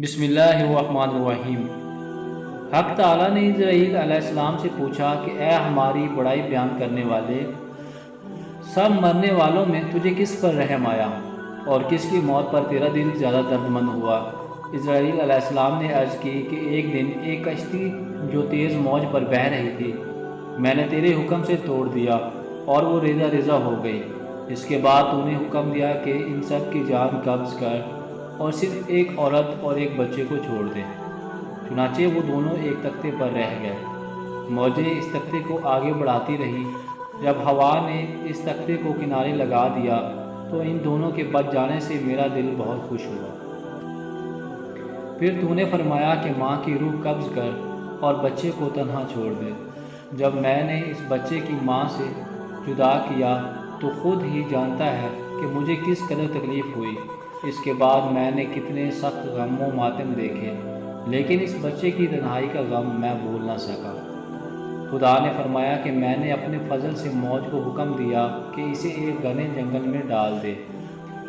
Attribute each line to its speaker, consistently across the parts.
Speaker 1: بسم اللہ الرحمن الرحیم۔ حق تعالیٰ نے اسرائیل علیہ السلام سے پوچھا کہ اے ہماری بڑائی بیان کرنے والے، سب مرنے والوں میں تجھے کس پر رحم آیا اور کس کی موت پر تیرا دل زیادہ درد مند ہوا؟ اسرائیل علیہ السلام نے عرض کی کہ ایک دن ایک کشتی جو تیز موج پر بہہ رہی تھی، میں نے تیرے حکم سے توڑ دیا اور وہ ریزہ ریزہ ہو گئی۔ اس کے بعد تو نے حکم دیا کہ ان سب کی جان قبض کر اور صرف ایک عورت اور ایک بچے کو چھوڑ دے۔ چنانچہ وہ دونوں ایک تختے پر رہ گئے۔ موجیں اس تختے کو آگے بڑھاتی رہی۔ جب ہوا نے اس تختے کو کنارے لگا دیا تو ان دونوں کے بچ جانے سے میرا دل بہت خوش ہوا۔ پھر تو نے فرمایا کہ ماں کی روح قبض کر اور بچے کو تنہا چھوڑ دے۔ جب میں نے اس بچے کی ماں سے جدا کیا تو خود ہی جانتا ہے کہ مجھے کس قدر تکلیف ہوئی۔ اس کے بعد میں نے کتنے سخت غم و ماتم دیکھے، لیکن اس بچے کی تنہائی کا غم میں بھول نہ سکا۔ خدا نے فرمایا کہ میں نے اپنے فضل سے موج کو حکم دیا کہ اسے ایک گھنے جنگل میں ڈال دے۔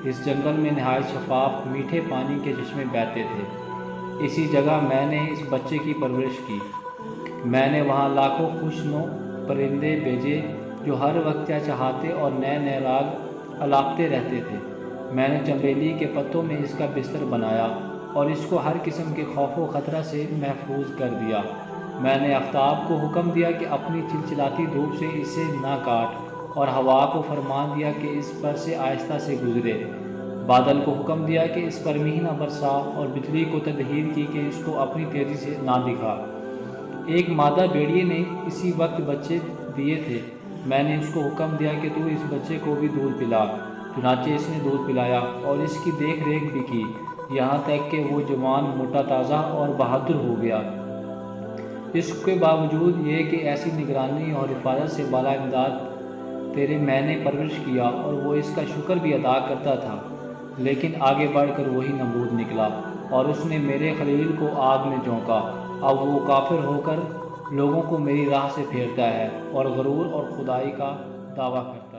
Speaker 1: اس جنگل میں نہایت شفاف میٹھے پانی کے چشمے بہتے تھے۔ اسی جگہ میں نے اس بچے کی پرورش کی۔ میں نے وہاں لاکھوں خوشنو پرندے بھیجے جو ہر وقت چہچہاتے اور نئے نئے راگ الاپتے رہتے تھے۔ میں نے چنبیلی کے پتوں میں اس کا بستر بنایا اور اس کو ہر قسم کے خوف و خطرہ سے محفوظ کر دیا۔ میں نے آفتاب کو حکم دیا کہ اپنی چلچلاتی دھوپ سے اسے نہ کاٹ اور ہوا کو فرمان دیا کہ اس پر سے آہستہ سے گزرے۔ بادل کو حکم دیا کہ اس پر میںہ نہ برسا اور بجلی کو تدبیر کی کہ اس کو اپنی تیزی سے نہ دکھا۔ ایک مادہ بھیڑیے نے اسی وقت بچے دیے تھے۔ میں نے اس کو حکم دیا کہ تو اس بچے کو بھی دودھ پلا۔ چنانچہ اس نے دودھ پلایا اور اس کی دیکھ ریکھ بھی کی، یہاں تک کہ وہ جوان، موٹا تازہ اور بہادر ہو گیا۔ اس کے باوجود یہ کہ ایسی نگرانی اور حفاظت سے بالا امداد تیرے میں نے پرورش کیا اور وہ اس کا شکر بھی ادا کرتا تھا، لیکن آگے بڑھ کر وہی نمرود نکلا اور اس نے میرے خلیل کو آگ میں جھونکا۔ اب وہ کافر ہو کر لوگوں کو میری راہ سے پھیرتا ہے اور غرور اور خدائی کا دعویٰ کرتا ہے۔